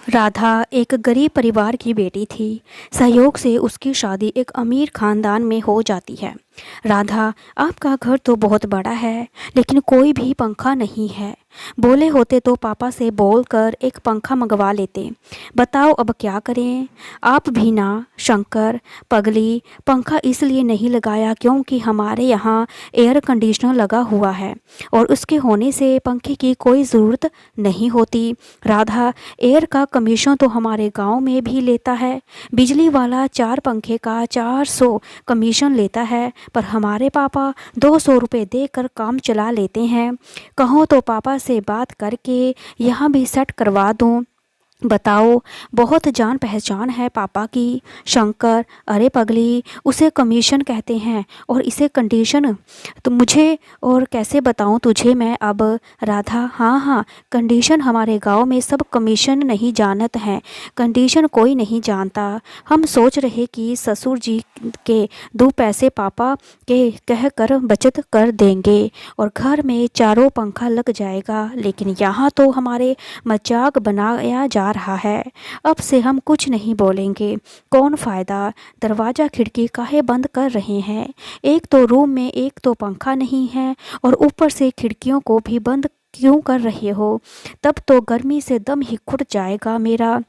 राधा एक गरीब परिवार की बेटी थी। सहयोग से उसकी शादी एक अमीर खानदान में हो जाती है। राधा, आपका घर तो बहुत बड़ा है, लेकिन कोई भी पंखा नहीं है। बोले होते तो पापा से बोलकर एक पंखा मंगवा लेते। बताओ अब क्या करें। आप भी ना। शंकर, पगली, पंखा इसलिए नहीं लगाया क्योंकि हमारे यहाँ एयर कंडीशनर लगा हुआ है और उसके होने से पंखे की कोई ज़रूरत नहीं होती। राधा, एयर का कमीशन तो हमारे गांव में भी लेता है। बिजली वाला 4 पंखे का 400 कमीशन लेता है, पर हमारे पापा 200 रुपये देकर काम चला लेते हैं। कहो तो पापा से बात करके यहाँ भी सेट करवा दूँ। बताओ, बहुत जान पहचान है पापा की। शंकर, अरे पगली, उसे कमीशन कहते हैं और इसे कंडीशन। तो मुझे और कैसे बताऊं तुझे मैं अब। राधा, हाँ हाँ, कंडीशन हमारे गांव में सब कमीशन नहीं जानत हैं। कंडीशन कोई नहीं जानता। हम सोच रहे कि ससुर जी के 2 पैसे पापा के कह कर बचत कर देंगे और घर में चारों पंखा लग जाएगा, लेकिन यहाँ तो हमारे मजाक बनाया जा रहा है। अब से हम कुछ नहीं बोलेंगे। कौन फ़ायदा। दरवाज़ा खिड़की काहे बंद कर रहे हैं। एक तो रूम में एक तो पंखा नहीं है और ऊपर से खिड़कियों को भी बंद क्यों कर रहे हो। तब तो गर्मी से दम ही घुट जाएगा मेरा।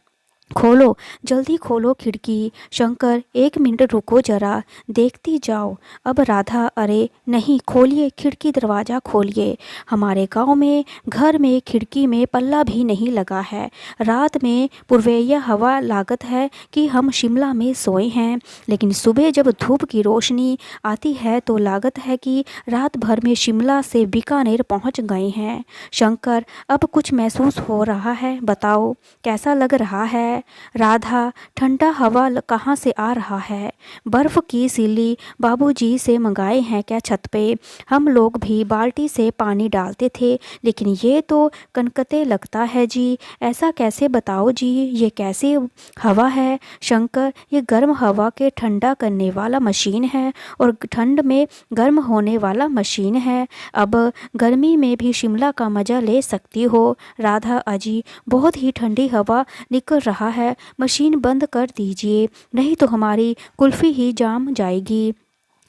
खोलो, जल्दी खोलो खिड़की। शंकर, 1 मिनट रुको जरा, देखती जाओ। अब राधा, अरे नहीं, खोलिए खिड़की, दरवाज़ा खोलिए। हमारे गांव में घर में खिड़की में पल्ला भी नहीं लगा है। रात में पूर्वैया हवा लागत है कि हम शिमला में सोए हैं, लेकिन सुबह जब धूप की रोशनी आती है तो लागत है कि रात भर में शिमला से बीकानेर पहुंच गए हैं। शंकर, अब कुछ महसूस हो रहा है, बताओ कैसा लग रहा है। राधा, ठंडा हवा कहाँ से आ रहा है। बर्फ की सिल्ली बाबूजी से मंगाए हैं क्या छत पे। हम लोग भी बाल्टी से पानी डालते थे, लेकिन ये तो कनकते लगता है जी। ऐसा कैसे बताओ जी, ये कैसी हवा है। शंकर, ये गर्म हवा के ठंडा करने वाला मशीन है और ठंड में गर्म होने वाला मशीन है। अब गर्मी में भी शिमला का मज़ा ले सकती हो। राधा, अजी बहुत ही ठंडी हवा निकल रहा है, मशीन बंद कर दीजिए, नहीं तो हमारी कुल्फ़ी ही जाम जाएगी।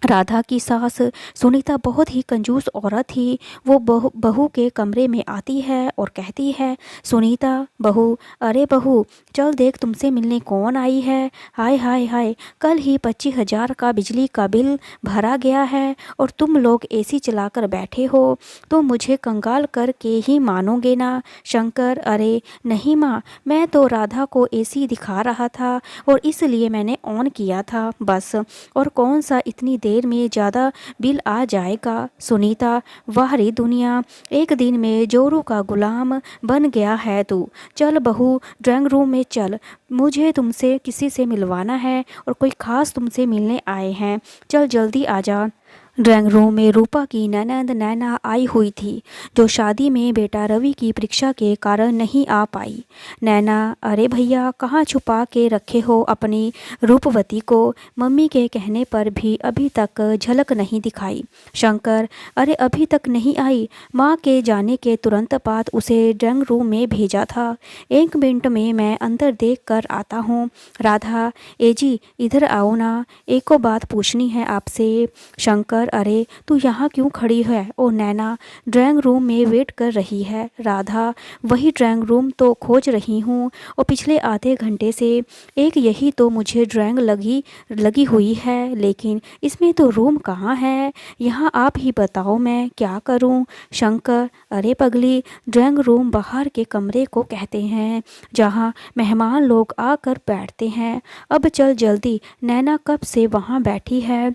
राधा की सास सुनीता बहुत ही कंजूस औरत थी। वो बहू के कमरे में आती है और कहती है, सुनीता बहू, अरे बहू, चल देख तुमसे मिलने कौन आई है। हाय हाय हाय, कल ही 25,000 का बिजली का बिल भरा गया है और तुम लोग एसी चलाकर बैठे हो, तो मुझे कंगाल करके ही मानोगे ना। शंकर, अरे नहीं माँ, मैं तो राधा को एसी दिखा रहा था और इसलिए मैंने ऑन किया था बस, और कौन सा इतनी देर में ज़्यादा बिल आ जाएगा। सुनीता, वाह रे दुनिया, एक दिन में जोरू का गुलाम बन गया है तू। चल बहू, ड्राइंग रूम में चल, मुझे तुमसे किसी से मिलवाना है और कोई खास तुमसे मिलने आए हैं। चल जल्दी आ जा। ड्राइंग रूम में रूपा की ननद नैना आई हुई थी, जो शादी में बेटा रवि की परीक्षा के कारण नहीं आ पाई। नैना, अरे भैया, कहाँ छुपा के रखे हो अपनी रूपवती को। मम्मी के कहने पर भी अभी तक झलक नहीं दिखाई। शंकर, अरे अभी तक नहीं आई, माँ के जाने के तुरंत बाद उसे ड्राइंग रूम में भेजा था। 1 मिनट में मैं अंदर देख कर आता हूँ। राधा, एजी इधर आओ ना, एको बात पूछनी है आपसे। शंकर, अरे तू यहाँ क्यों खड़ी है। ओ नैना ड्राइंग रूम में वेट कर रही है। राधा, वही ड्राइंग रूम तो खोज रही हूँ और पिछले आधे घंटे से एक यही तो मुझे ड्राइंग लगी हुई है, लेकिन इसमें तो रूम कहाँ है। यहाँ आप ही बताओ मैं क्या करूँ। शंकर, अरे पगली, ड्राइंग रूम बाहर के कमरे को कहते हैं, जहाँ मेहमान लोग आकर बैठते हैं। अब चल जल्दी, नैना कब से वहाँ बैठी है।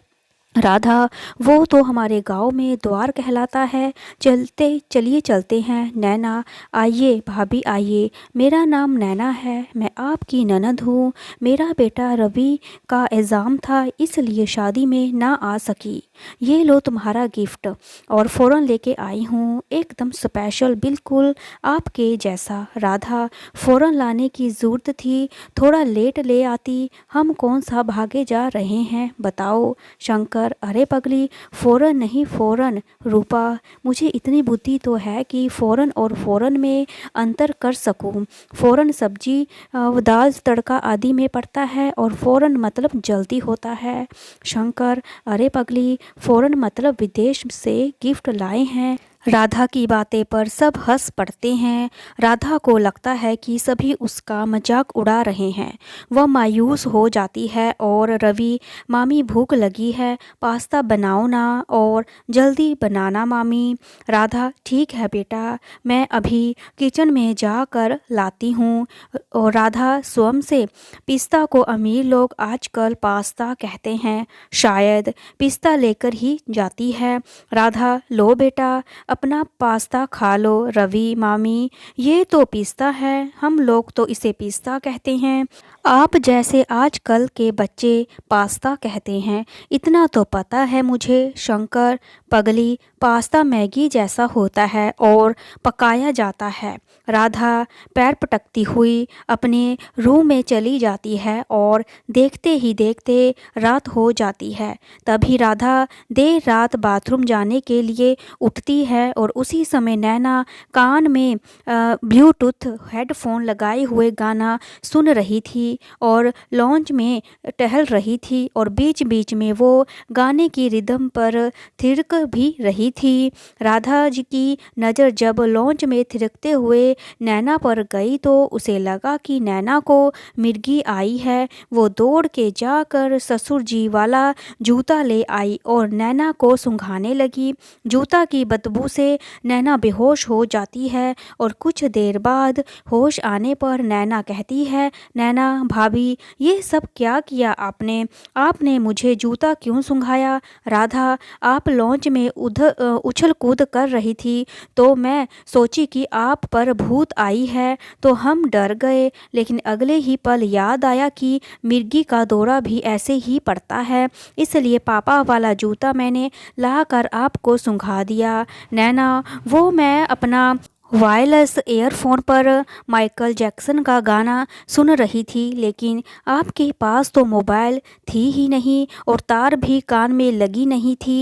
राधा, वो तो हमारे गांव में द्वार कहलाता है, चलिए चलते हैं। नैना, आइए भाभी आइए, मेरा नाम नैना है, मैं आपकी ननद हूँ। मेरा बेटा रवि का एग्ज़ाम था, इसलिए शादी में ना आ सकी। ये लो तुम्हारा गिफ्ट, और फ़ौरन लेके आई हूँ, एकदम स्पेशल, बिल्कुल आपके जैसा। राधा, फ़ौरन लाने की ज़रूरत थी, थोड़ा लेट ले आती, हम कौन सा भागे जा रहे हैं बताओ। शंकर, शंकर, अरे पगली, फ़ौरन नहीं फ़ौरन। रूपा, मुझे इतनी बुद्धि तो है कि फ़ौरन और फ़ौरन में अंतर कर सकूं। फ़ौरन सब्जी दाल तड़का आदि में पड़ता है और फ़ौरन मतलब जल्दी होता है। शंकर, अरे पगली, फ़ौरन मतलब विदेश से गिफ्ट लाए हैं। राधा की बातें पर सब हंस पड़ते हैं। राधा को लगता है कि सभी उसका मजाक उड़ा रहे हैं। वह मायूस हो जाती है और रवि, मामी भूख लगी है, पास्ता बनाओ ना, और जल्दी बनाना मामी। राधा, ठीक है बेटा, मैं अभी किचन में जाकर लाती हूँ। और राधा स्वयं से, पिस्ता को अमीर लोग आजकल पास्ता कहते हैं, शायद पिस्ता लेकर ही जाती है। राधा, लो बेटा, अपना पास्ता खा लो। रवि, मामी, ये तो पिस्ता है, हम लोग तो इसे पिस्ता कहते हैं। आप जैसे आजकल के बच्चे पास्ता कहते हैं, इतना तो पता है मुझे। शंकर, पगली, पास्ता मैगी जैसा होता है और पकाया जाता है। राधा पैर पटकती हुई अपने रूम में चली जाती है और देखते ही देखते रात हो जाती है। तभी राधा देर रात बाथरूम जाने के लिए उठती है और उसी समय नैना कान में ब्लूटूथ हेडफोन लगाए हुए गाना सुन रही थी और लॉन्च में टहल रही थी और बीच बीच में वो गाने की रिदम पर थिरक भी रही थी। राधा जी की नज़र जब लॉन्च में थिरकते हुए नैना पर गई तो उसे लगा कि नैना को मिर्गी आई है। वो दौड़ के जाकर ससुर जी वाला जूता ले आई और नैना को सूंघाने लगी। जूता की बदबू से नैना बेहोश हो जाती है और कुछ देर बाद होश आने पर नैना कहती है, नैना भाभी, ये सब क्या किया आपने? आपने मुझे जूता क्यों सूंघाया? राधा, आप लॉन्च में उछल कूद कर रही थी तो मैं सोची कि आप पर भूत आई है तो हम डर गए, लेकिन अगले ही पल याद आया कि मिर्गी का दौरा भी ऐसे ही पड़ता है, इसलिए पापा वाला जूता मैंने लाकर आपको सूंघा दिया। नैना, वो मैं अपना वायरलेस ईयरफोन पर माइकल जैक्सन का गाना सुन रही थी, लेकिन आपके पास तो मोबाइल थी ही नहीं और तार भी कान में लगी नहीं थी।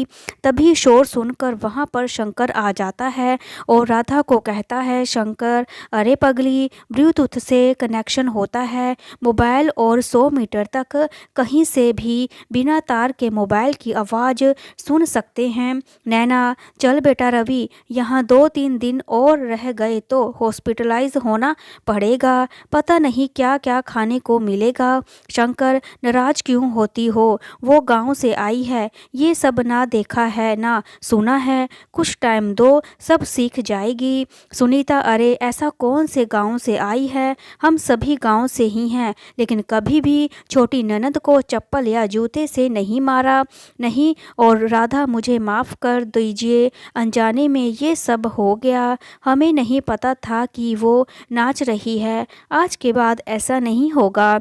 तभी शोर सुनकर वहाँ पर शंकर आ जाता है और राधा को कहता है, शंकर, अरे पगली, ब्लूटूथ से कनेक्शन होता है मोबाइल और 100 मीटर तक कहीं से भी बिना तार के मोबाइल की आवाज़ सुन सकते हैं। नैना, चल बेटा रवि, यहाँ 2-3 दिन और रह गए तो हॉस्पिटलाइज होना पड़ेगा, पता नहीं क्या क्या खाने को मिलेगा। शंकर, नाराज क्यों होती हो? वो गांव से आई है, ये सब ना देखा है ना सुना है, कुछ टाइम दो, सब सीख जाएगी। सुनीता, अरे ऐसा कौन से गांव से आई है, हम सभी गांव से ही हैं, लेकिन कभी भी छोटी ननद को चप्पल या जूते से नहीं मारा। नहीं, और राधा, मुझे माफ़ कर दीजिए, अनजाने में ये सब हो गया, हमें नहीं पता था कि वो नाच रही है, आज के बाद ऐसा नहीं होगा।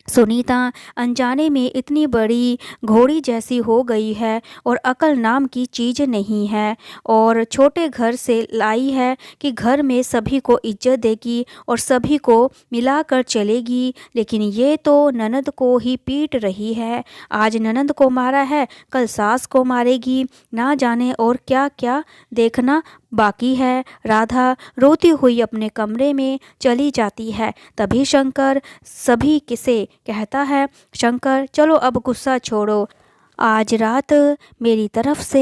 सुनीता अनजाने में इतनी बड़ी घोड़ी जैसी हो गई है और अकल नाम की चीज़ नहीं है, और छोटे घर से लाई है कि घर में सभी को इज्जत देगी और सभी को मिलाकर चलेगी, लेकिन ये तो ननद को ही पीट रही है। आज ननद को मारा है, कल सास को मारेगी, ना जाने और क्या क्या देखना बाकी है। राधा रोती हुई अपने कमरे में चली जाती है। तभी शंकर सभी किसे कहता है, शंकर, चलो अब गुस्सा छोड़ो, आज रात मेरी तरफ से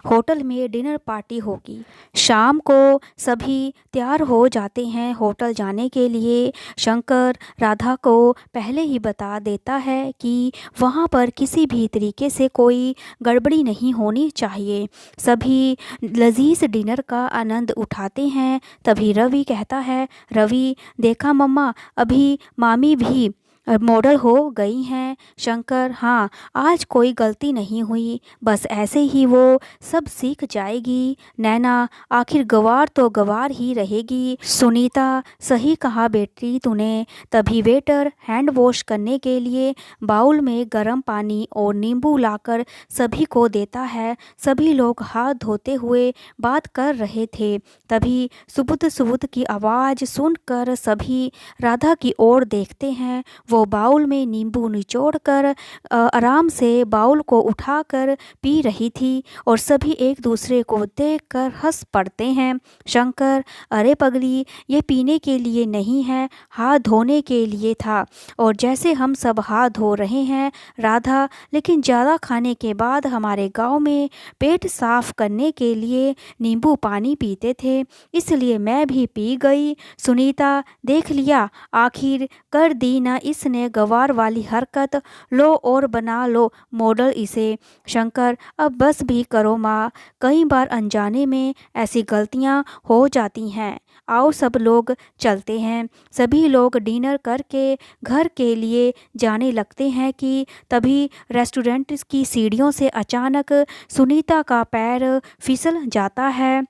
होटल में डिनर पार्टी होगी। शाम को सभी तैयार हो जाते हैं होटल जाने के लिए। शंकर राधा को पहले ही बता देता है कि वहाँ पर किसी भी तरीके से कोई गड़बड़ी नहीं होनी चाहिए। सभी लजीज डिनर का आनंद उठाते हैं। तभी रवि कहता है, रवि, देखा मम्मा, अभी मामी भी मॉडल हो गई हैं। शंकर, हाँ, आज कोई गलती नहीं हुई, बस ऐसे ही वो सब सीख जाएगी। नैना, आखिर गवार तो गवार ही रहेगी। सुनीता, सही कहा बेटी तूने। तभी वेटर हैंड वॉश करने के लिए बाउल में गर्म पानी और नींबू लाकर सभी को देता है। सभी लोग हाथ धोते हुए बात कर रहे थे। तभी सुबुद सुबुद की आवाज़ सुनकर सभी राधा की ओर देखते हैं। वो वो बाउल में नींबू निचोड़कर आराम से बाउल को उठाकर पी रही थी और सभी एक दूसरे को देखकर हंस पड़ते हैं। शंकर, अरे पगली, ये पीने के लिए नहीं है, हाथ धोने के लिए था। और जैसे हम सब हाथ धो रहे हैं राधा, लेकिन ज़्यादा खाने के बाद हमारे गांव में पेट साफ करने के लिए नींबू पानी पीते थे, इसलिए मैं भी पी गई। सुनीता, देख लिया, आखिर कर दी ना इसने गवार वाली हरकत। लो और बना लो मॉडल इसे। शंकर, अब बस भी करो माँ, कई बार अनजाने में ऐसी गलतियाँ हो जाती हैं। आओ सब लोग चलते हैं। सभी लोग डिनर करके घर के लिए जाने लगते हैं कि तभी रेस्टोरेंट की सीढ़ियों से अचानक सुनीता का पैर फिसल जाता है।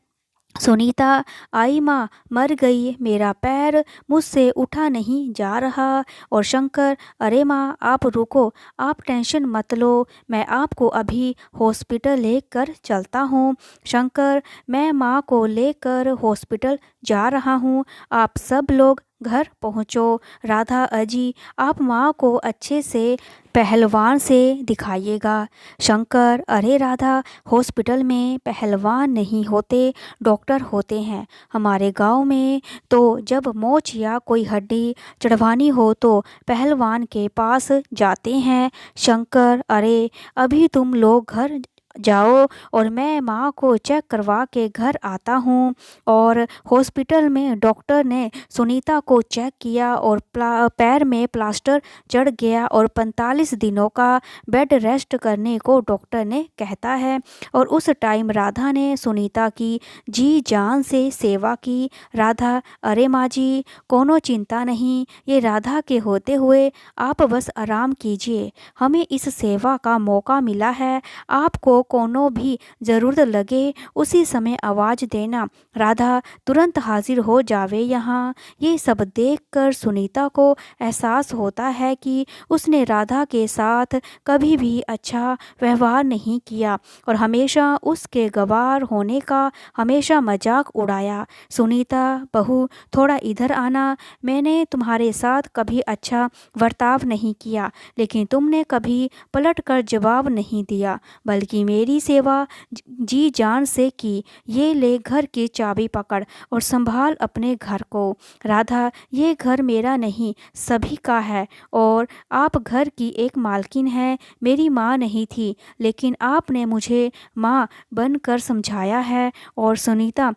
सुनीता, आई माँ, मर गई, मेरा पैर मुझसे उठा नहीं जा रहा। और शंकर, अरे माँ आप रुको, आप टेंशन मत लो, मैं आपको अभी हॉस्पिटल लेकर चलता हूँ। शंकर, मैं माँ को लेकर हॉस्पिटल जा रहा हूँ, आप सब लोग घर पहुँचो। राधा, अजी आप माँ को अच्छे से पहलवान से दिखाइएगा। शंकर, अरे राधा, हॉस्पिटल में पहलवान नहीं होते, डॉक्टर होते हैं। हमारे गांव में तो जब मोच या कोई हड्डी चढ़वानी हो तो पहलवान के पास जाते हैं। शंकर, अरे अभी तुम लोग घर जाओ और मैं माँ को चेक करवा के घर आता हूँ। और हॉस्पिटल में डॉक्टर ने सुनीता को चेक किया और पैर में प्लास्टर चढ़ गया और 45 दिनों का बेड रेस्ट करने को डॉक्टर ने कहता है। और उस टाइम राधा ने सुनीता की जी जान से सेवा की। राधा, अरे माँ जी, कोनो चिंता नहीं, ये राधा के होते हुए आप बस आराम कीजिए, हमें इस सेवा का मौका मिला है। आपको कोनो भी ज़रूरत लगे उसी समय आवाज़ देना, राधा तुरंत हाजिर हो जावे यहाँ। ये सब देखकर सुनीता को एहसास होता है कि उसने राधा के साथ कभी भी अच्छा व्यवहार नहीं किया और हमेशा उसके गवार होने का हमेशा मजाक उड़ाया। सुनीता बहू, थोड़ा इधर आना, मैंने तुम्हारे साथ कभी अच्छा बर्ताव नहीं किया, लेकिन तुमने कभी पलट कर जवाब नहीं दिया, बल्कि मेरी सेवा जी जान से की। ये ले घर की चाबी पकड़ और संभाल अपने घर को। राधा, ये घर मेरा नहीं, सभी का है और आप घर की एक मालकिन हैं। मेरी माँ नहीं थी, लेकिन आपने मुझे माँ बनकर समझाया है। और सुनीता,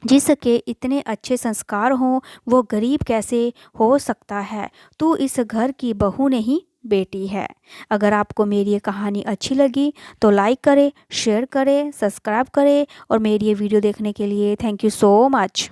जिसके इतने अच्छे संस्कार हों वो गरीब कैसे हो सकता है? तू इस घर की बहू नहीं, बेटी है। अगर आपको मेरी ये कहानी अच्छी लगी तो लाइक करें, शेयर करें, सब्सक्राइब करें और मेरी ये वीडियो देखने के लिए थैंक यू सो मच।